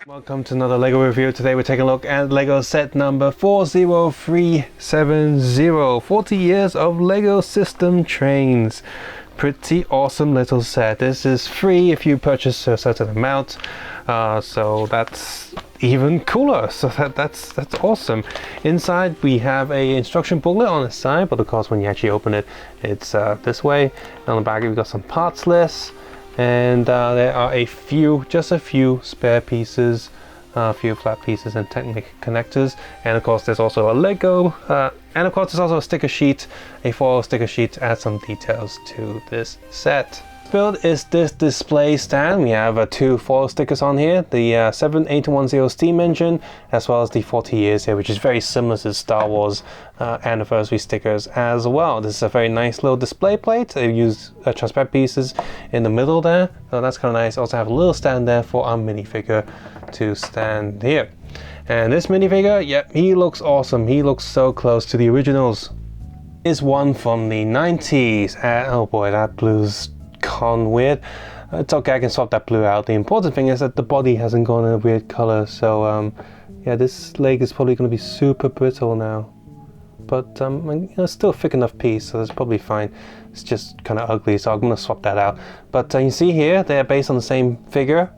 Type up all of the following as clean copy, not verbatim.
Welcome to another LEGO review. Today we're taking a look at LEGO set number 40370. 40 years of LEGO system trains. Pretty awesome little set. This is free if you purchase a certain amount. So that's even cooler. So that's awesome. Inside we have a instruction booklet on the side, but of course when you actually open it, it's this way. And on the back we've got some parts lists. And there are just a few spare pieces, a few flat pieces and Technic connectors, and of course there's also a Lego, and of course there's also a sticker sheet, a foil sticker sheet to add some details to this set. Build is this display stand. We have two foil stickers on here, the 7810 steam engine, as well as the 40 years here, which is very similar to the Star Wars anniversary stickers as well. This is a very nice little display plate. They use transparent pieces in the middle there, so that's kind of nice. Also have a little stand there for our minifigure to stand here. And this minifigure, yep, he looks awesome. He looks so close to the originals. Is one from the 90s, and oh boy, that blue's gone weird. It's okay, I can swap that blue out. The important thing is that the body hasn't gone in a weird color, so yeah, this leg is probably going to be super brittle now, but it's still a thick enough piece, so that's probably fine. It's just kind of ugly, so I'm going to swap that out. But you see here, they're based on the same figure.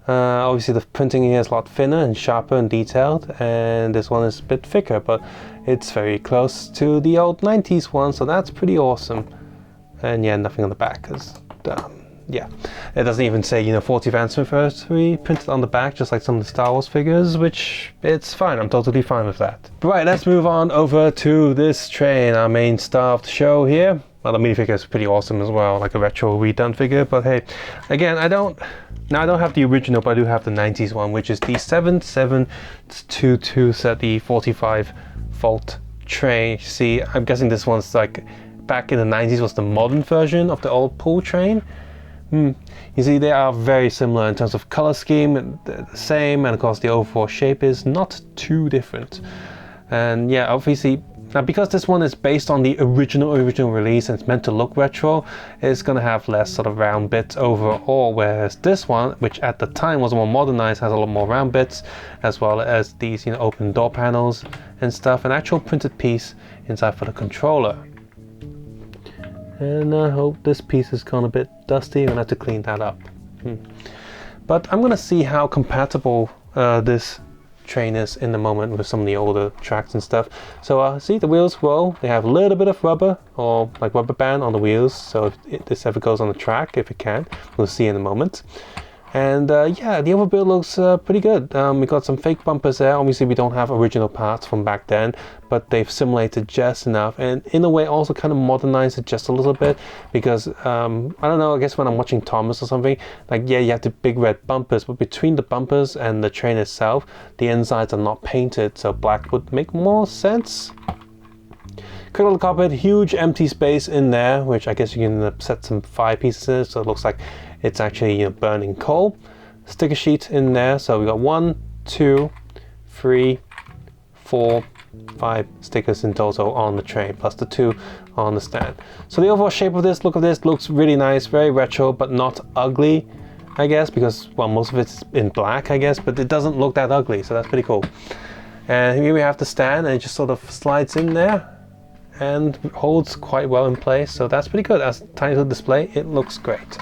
Obviously the printing here is a lot thinner and sharper and detailed, and this one is a bit thicker, but it's very close to the old 90s one, so that's pretty awesome. And yeah, nothing on the back, because yeah, it doesn't even say, 40th anniversary printed on the back, just like some of the Star Wars figures, which it's fine. I'm totally fine with that. Right, let's move on over to this train, our main star of the show here. Well, the minifigure is pretty awesome as well, like a retro redone figure. But hey, again, I don't have the original, but I do have the 90s one, which is the 7722 set, the 45 volt train. See, I'm guessing this one's like back in the 90s was the modern version of the old pull train. You see, they are very similar in terms of color scheme, the same, and of course the overall shape is not too different. And yeah, obviously, now because this one is based on the original release and it's meant to look retro, it's going to have less sort of round bits overall, whereas this one, which at the time was more modernized, has a lot more round bits, as well as these open door panels and stuff, an actual printed piece inside for the controller. And I hope this piece has gone a bit dusty. I'm gonna have to clean that up. But I'm gonna see how compatible this train is in the moment with some of the older tracks and stuff. So see, the wheels roll. They have a little bit of rubber, or like rubber band on the wheels. So if this ever goes on the track, if it can, we'll see in a moment. And yeah, the overbuild looks pretty good. We got some fake bumpers there. Obviously we don't have original parts from back then, but they've simulated just enough, and in a way also kind of modernized it just a little bit, because I don't know, I guess when I'm watching Thomas or something, like, yeah, you have the big red bumpers, but between the bumpers and the train itself, the insides are not painted, so black would make more sense. Quick little cockpit, huge empty space in there, which I guess you can set some fire pieces in, so it looks like it's actually burning coal. Sticker sheet in there, so we got 1, 2, 3, 4, 5 stickers in total on the train, plus the 2 on the stand. So the overall shape of this, look at this, looks really nice, very retro, but not ugly, I guess, because, well, most of it's in black, I guess, but it doesn't look that ugly, so that's pretty cool. And here we have the stand, and it just sort of slides in there and holds quite well in place, so that's pretty good. As a tiny little display, it looks great.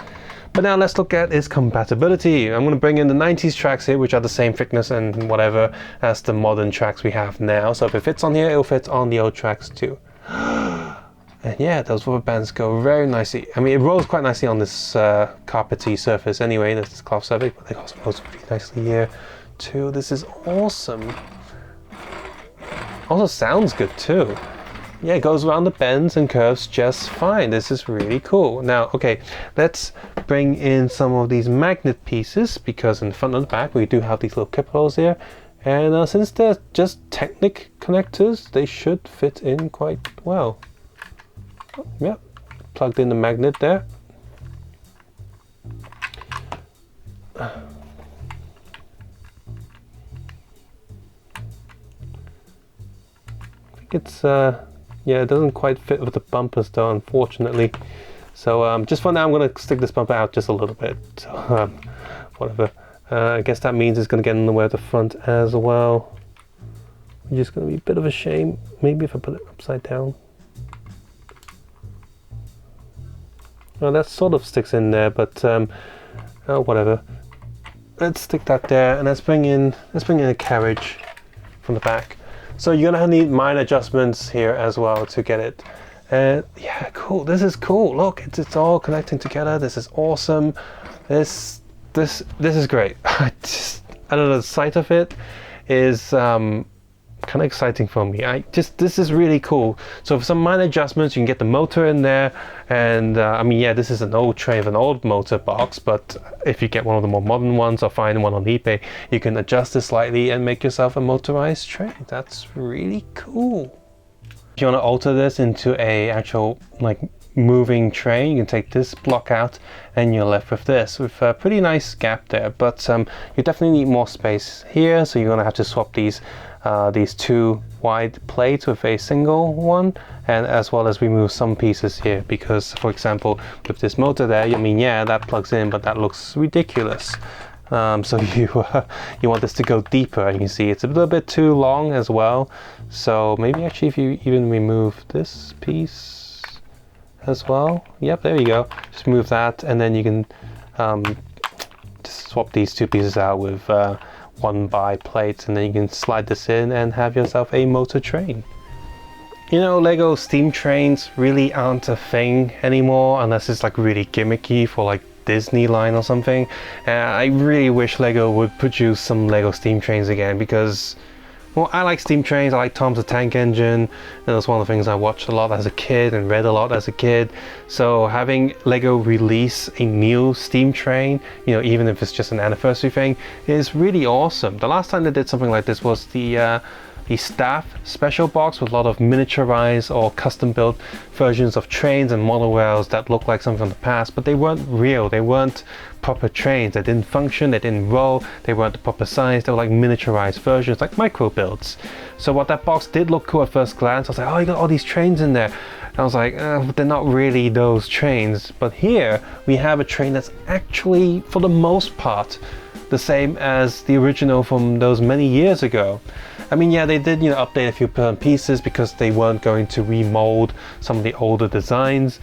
But now let's look at its compatibility. I'm going to bring in the 90s tracks here, which are the same thickness and whatever as the modern tracks we have now. So if it fits on here, it'll fit on the old tracks too. And yeah, those rubber bands go very nicely. I mean, it rolls quite nicely on this carpety surface anyway, this cloth surface, but it also rolls pretty nicely here too. This is awesome. Also sounds good too. Yeah, it goes around the bends and curves just fine. This is really cool. Now, okay, let's bring in some of these magnet pieces, because in the front and the back we do have these little clip holes here. And since they're just Technic connectors, they should fit in quite well. Yeah, plugged in the magnet there. I think it's Yeah, it doesn't quite fit with the bumpers though, unfortunately. So just for now, I'm going to stick this bumper out just a little bit. So, whatever. I guess that means it's going to get in the way of the front as well. Which is going to be a bit of a shame. Maybe if I put it upside down. Well, that sort of sticks in there, but oh, whatever. Let's stick that there, and let's bring in a carriage from the back. So you're gonna need minor adjustments here as well to get it. And yeah, cool. This is cool. Look, it's all connecting together. This is awesome. This is great. I don't know. The sight of it is kind of exciting for me. This is really cool. So for some minor adjustments, you can get the motor in there, and I mean, yeah, this is an old train with an old motor box, but if you get one of the more modern ones or find one on eBay, you can adjust it slightly and make yourself a motorized train. That's really cool. If you want to alter this into a actual like moving train, you can take this block out and you're left with this with a pretty nice gap there, but you definitely need more space here, so you're going to have to swap these two wide plates with a single one, and as well as remove some pieces here, because for example with this motor there, I mean, yeah, that plugs in, but that looks ridiculous. So you want this to go deeper, and you can see it's a little bit too long as well. So maybe actually if you even remove this piece as well, yep, there you go, just move that, and then you can just swap these two pieces out with 1x plates, and then you can slide this in and have yourself a motor train. You know, Lego steam trains really aren't a thing anymore unless it's like really gimmicky for like Disney line or something. I really wish Lego would produce some Lego steam trains again, because well, I like steam trains. I like Tom's the Tank Engine, and that's one of the things I watched a lot as a kid and read a lot as a kid. So having Lego release a new steam train, you know, even if it's just an anniversary thing, is really awesome. The last time they did something like this was the staff special box with a lot of miniaturized or custom built versions of trains and model rails that look like something from the past, but they weren't real. They weren't proper trains. They didn't function, they didn't roll, they weren't the proper size. They were like miniaturized versions, like micro builds. So what that box did look cool at first glance. I was like, oh, you got all these trains in there. And I was like, but they're not really those trains. But here we have a train that's actually, for the most part, the same as the original from those many years ago. I mean, yeah, they did, you know, update a few pieces because they weren't going to remold some of the older designs,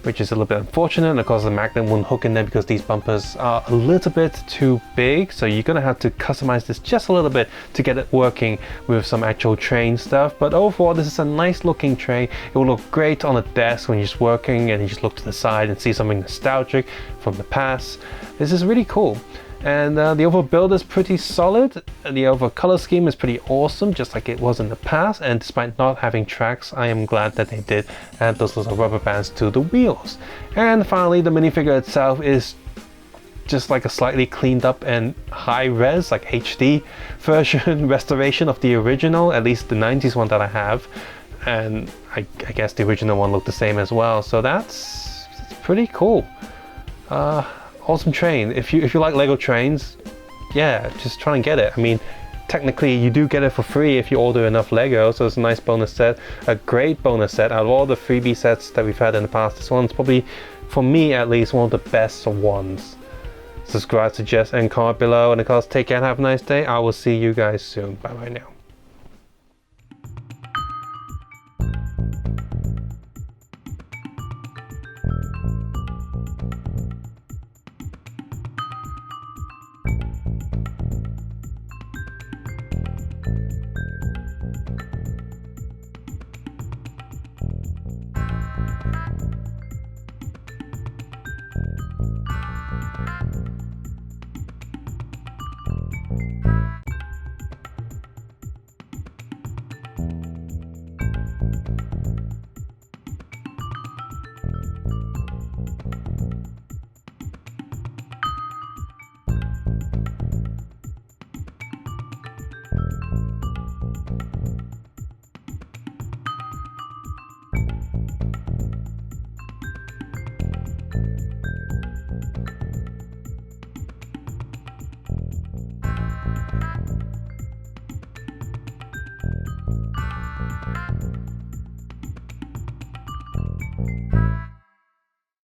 which is a little bit unfortunate. And of course, the magnet wouldn't hook in there because these bumpers are a little bit too big. So you're gonna have to customize this just a little bit to get it working with some actual train stuff. But overall, this is a nice looking train. It will look great on a desk when you're just working and you just look to the side and see something nostalgic from the past. This is really cool. And the overall build is pretty solid. The overall color scheme is pretty awesome, just like it was in the past. And despite not having tracks, I am glad that they did add those little rubber bands to the wheels. And finally, the minifigure itself is just like a slightly cleaned up and high res, like HD version restoration of the original, at least the 90s one that I have. And I guess the original one looked the same as well. So that's pretty cool. Awesome train. If you like Lego trains, yeah, just try and get it. I mean, technically you do get it for free if you order enough Lego, so it's a nice bonus set, a great bonus set. Out of all the freebie sets that we've had in the past, this one's probably, for me at least, one of the best ones. Subscribe, suggest, and comment below, and of course, take care and have a nice day. I will see you guys soon. Bye bye now.